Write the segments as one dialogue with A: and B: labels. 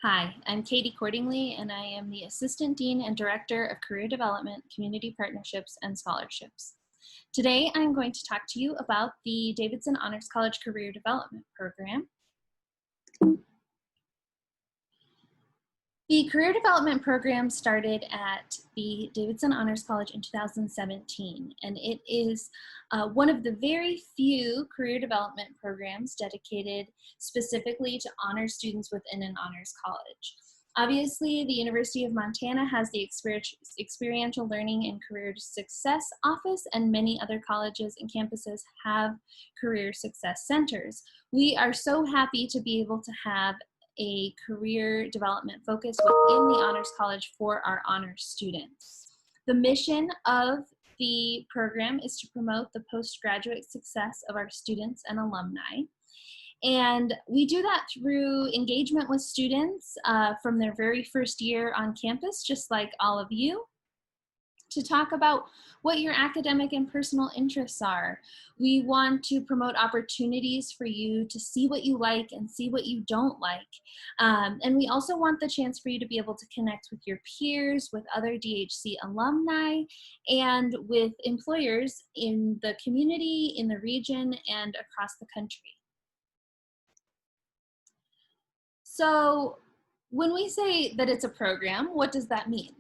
A: Hi, I'm Katie Cordingley, and I am the Assistant Dean and Director of Career Development, Community Partnerships, and Scholarships. Today, I'm going to talk to you about the Davidson Honors College Career Development Program. The Career Development Program started at the Davidson Honors College in 2017, and it is one of the very few career development programs dedicated specifically to honors students within an honors college. Obviously, the University of Montana has the Experiential Learning and Career Success Office, and many other colleges and campuses have career success centers. We are so happy to be able to have a career development focus within the Honors College for our honors students. The mission of the program is to promote the postgraduate success of our students and alumni. And we do that through engagement with students from their very first year on campus, just like all of you, to talk about what your academic and personal interests are. We want to promote opportunities for you to see what you like and see what you don't like. And we also want the chance for you to be able to connect with your peers, with other DHC alumni, and with employers in the community, in the region, and across the country. So when we say that it's a program, what does that mean?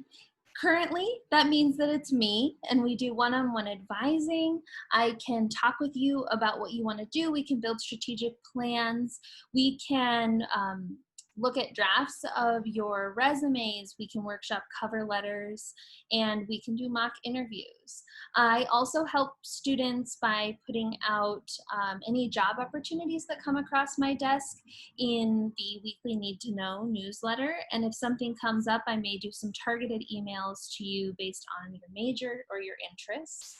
A: Currently, that means that it's me, and we do one-on-one advising. I can talk with you about what you want to do. We can build strategic plans. We can look at drafts of your resumes. We can workshop cover letters, and we can do mock interviews. I also help students by putting out any job opportunities that come across my desk in the weekly Need to Know newsletter. And if something comes up, I may do some targeted emails to you based on your major or your interests.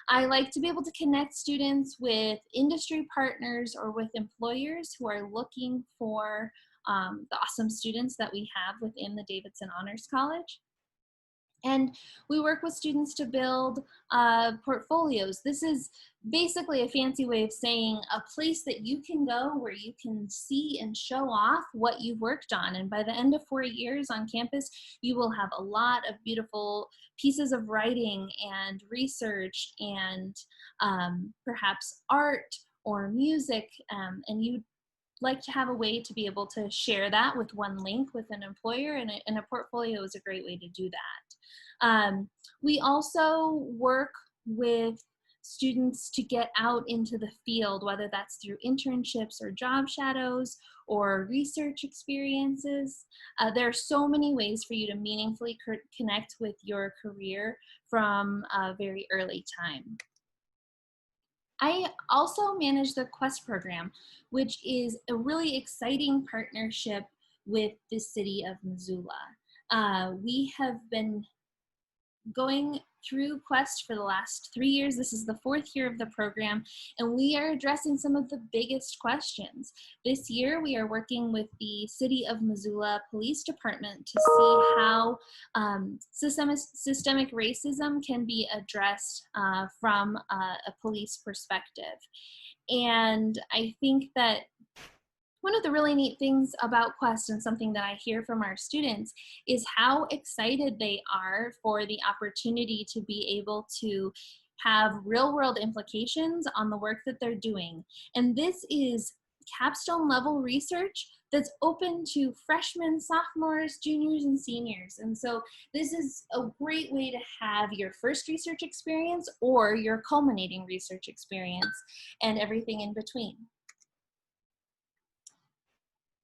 A: I like to be able to connect students with industry partners or with employers who are looking for the awesome students that we have within the Davidson Honors College. And we work with students to build portfolios. This is basically a fancy way of saying a place that you can go where you can see and show off what you've worked on. And by the end of 4 years on campus, you will have a lot of beautiful pieces of writing and research and perhaps art or music, and you'd like to have a way to be able to share that with one link with an employer, and a portfolio is a great way to do that. We also work with students to get out into the field, whether that's through internships or job shadows or research experiences. There are so many ways for you to meaningfully connect with your career from a very early time. I also manage the Quest program, which is a really exciting partnership with the city of Missoula. We have been going through Quest for the last 3 years. This is the 4th year of the program, and we are addressing some of the biggest questions. This year, we are working with the City of Missoula Police Department to see how systemic racism can be addressed from a police perspective. And I think that one of the really neat things about Quest, and something that I hear from our students, is how excited they are for the opportunity to be able to have real-world implications on the work that they're doing. And this is capstone level research that's open to freshmen, sophomores, juniors, and seniors. And so this is a great way to have your first research experience or your culminating research experience and everything in between.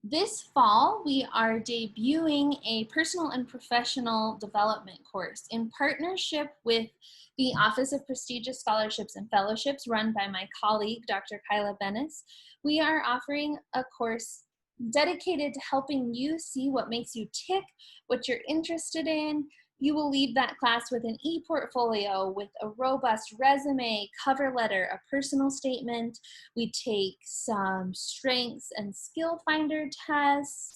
A: This fall, we are debuting a personal and professional development course in partnership with the Office of Prestigious Scholarships and Fellowships, run by my colleague, Dr. Kyla Bennis. We are offering a course dedicated to helping you see what makes you tick, what you're interested in. You will leave that class with an e-portfolio, with a robust resume, cover letter, a personal statement. We take some strengths and skill finder tests.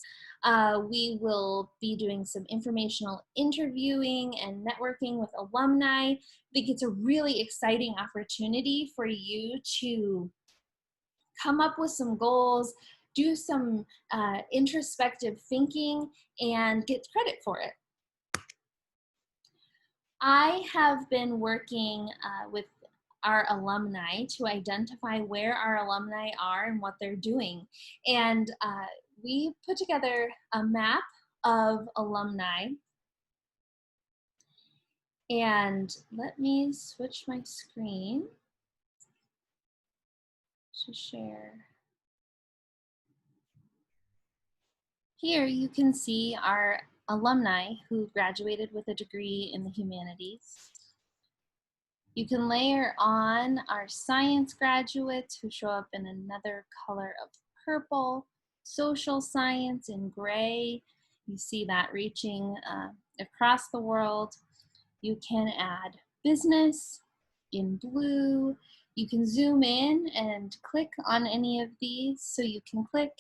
A: We will be doing some informational interviewing and networking with alumni. I think it's a really exciting opportunity for you to come up with some goals, do some introspective thinking and get credit for it. I have been working with our alumni to identify where our alumni are and what they're doing. And we put together a map of alumni. And let me switch my screen to share. Here you can see our alumni who graduated with a degree in the humanities. You can layer on our science graduates who show up in another color of purple, social science in gray. You see that reaching across the world. You can add business in blue. You can zoom in and click on any of these. So you can click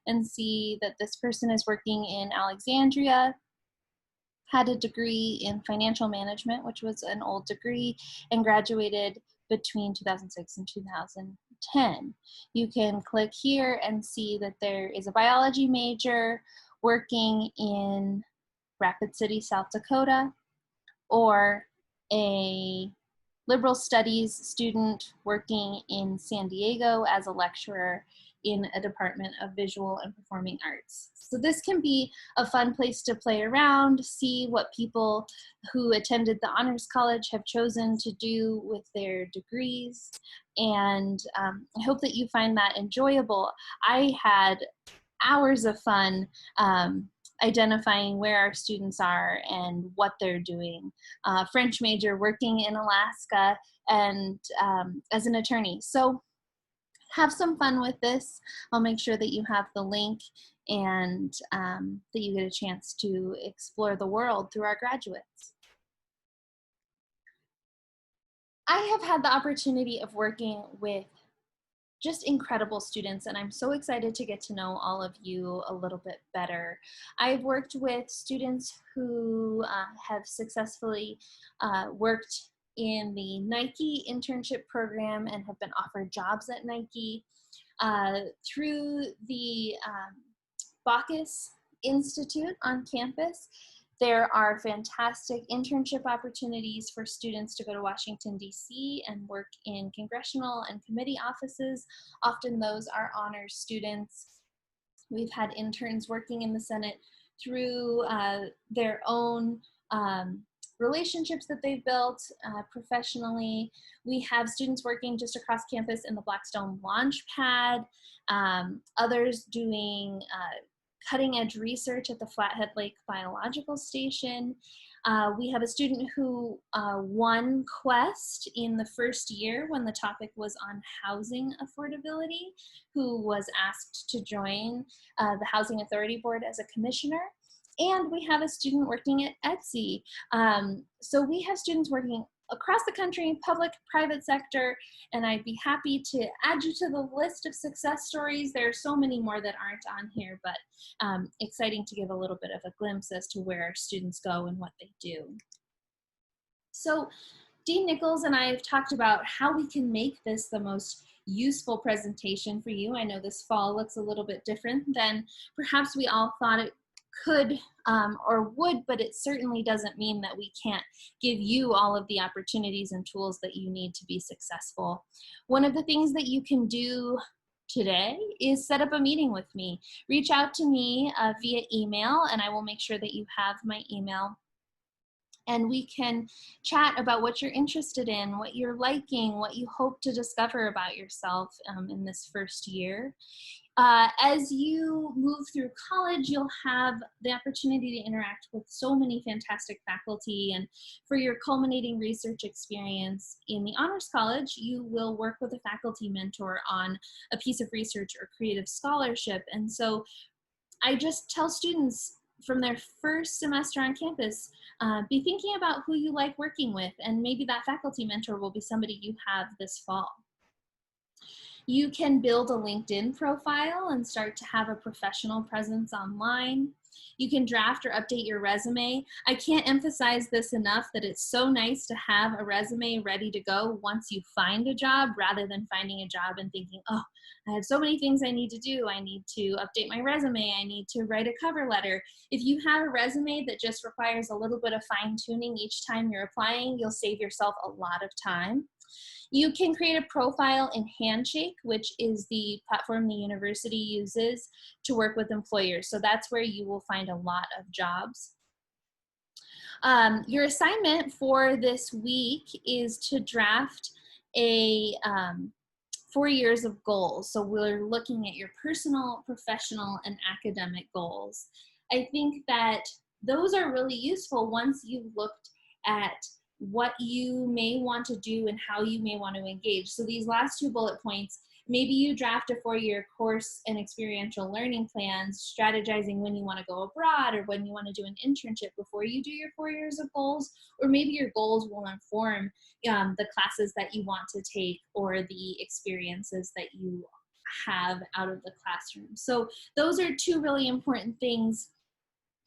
A: and see that this person is working in Alexandria, had a degree in financial management, which was an old degree, and graduated between 2006 and 2010. You can click here and see that there is a biology major working in Rapid City, South Dakota, or a liberal studies student working in San Diego as a lecturer in a department of visual and performing arts. So this can be a fun place to play around, see what people who attended the Honors College have chosen to do with their degrees. And I hope that you find that enjoyable. I had hours of fun identifying where our students are and what they're doing. French major working in Alaska and as an attorney. So have some fun with this. I'll make sure that you have the link and that you get a chance to explore the world through our graduates. I have had the opportunity of working with just incredible students, and I'm so excited to get to know all of you a little bit better. I've worked with students who have successfully worked in the Nike internship program and have been offered jobs at Nike. Through the Bacchus Institute on campus, there are fantastic internship opportunities for students to go to Washington, D.C. and work in congressional and committee offices. Often those are honors students. We've had interns working in the Senate through their own relationships that they've built professionally. We have students working just across campus in the Blackstone Launchpad, others doing cutting edge research at the Flathead Lake Biological Station. We have a student who won Quest in the first year when the topic was on housing affordability, who was asked to join the Housing Authority Board as a commissioner. And we have a student working at Etsy. So we have students working across the country, public, private sector, and I'd be happy to add you to the list of success stories. There are so many more that aren't on here, but exciting to give a little bit of a glimpse as to where our students go and what they do. So Dean Nichols and I have talked about how we can make this the most useful presentation for you. I know this fall looks a little bit different than perhaps we all thought it could or would, but it certainly doesn't mean that we can't give you all of the opportunities and tools that you need to be successful. One of the things that you can do today is set up a meeting with me. Reach out to me via email, and I will make sure that you have my email. And we can chat about what you're interested in, what you're liking, what you hope to discover about yourself in this first year. As you move through college, you'll have the opportunity to interact with so many fantastic faculty, and for your culminating research experience in the Honors College, you will work with a faculty mentor on a piece of research or creative scholarship. And so I just tell students from their first semester on campus, be thinking about who you like working with, and maybe that faculty mentor will be somebody you have this fall. You can build a LinkedIn profile and start to have a professional presence online. You can draft or update your resume. I can't emphasize this enough that it's so nice to have a resume ready to go once you find a job, rather than finding a job and thinking, oh, I have so many things I need to do. I need to update my resume. I need to write a cover letter. If you have a resume that just requires a little bit of fine tuning each time you're applying, you'll save yourself a lot of time. You can create a profile in Handshake, which is the platform the university uses to work with employers. So that's where you will find a lot of jobs. Your assignment for this week is to draft a 4 years of goals. So we're looking at your personal, professional, and academic goals. I think that those are really useful once you've looked at what you may want to do and how you may want to engage. So these last 2 bullet points, maybe you draft a 4-year course and experiential learning plans, strategizing when you want to go abroad or when you want to do an internship before you do your 4 years of goals, or maybe your goals will inform the classes that you want to take or the experiences that you have out of the classroom. So those are 2 really important things.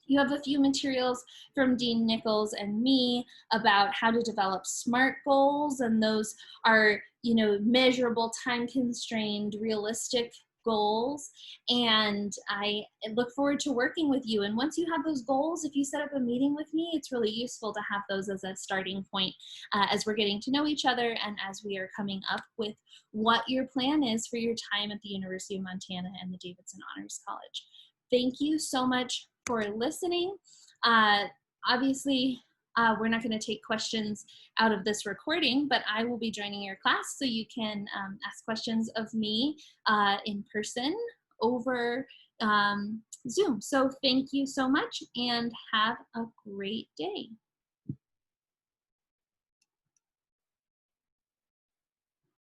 A: You have a few materials from Dean Nichols and me about how to develop SMART goals, and those are, measurable, time-constrained, realistic goals. And I look forward to working with you. And once you have those goals, if you set up a meeting with me, it's really useful to have those as a starting point as we're getting to know each other and as we are coming up with what your plan is for your time at the University of Montana and the Davidson Honors College. Thank you so much for listening. Obviously, we're not going to take questions out of this recording, but I will be joining your class, so you can ask questions of me in person over Zoom. So thank you so much and have a great day.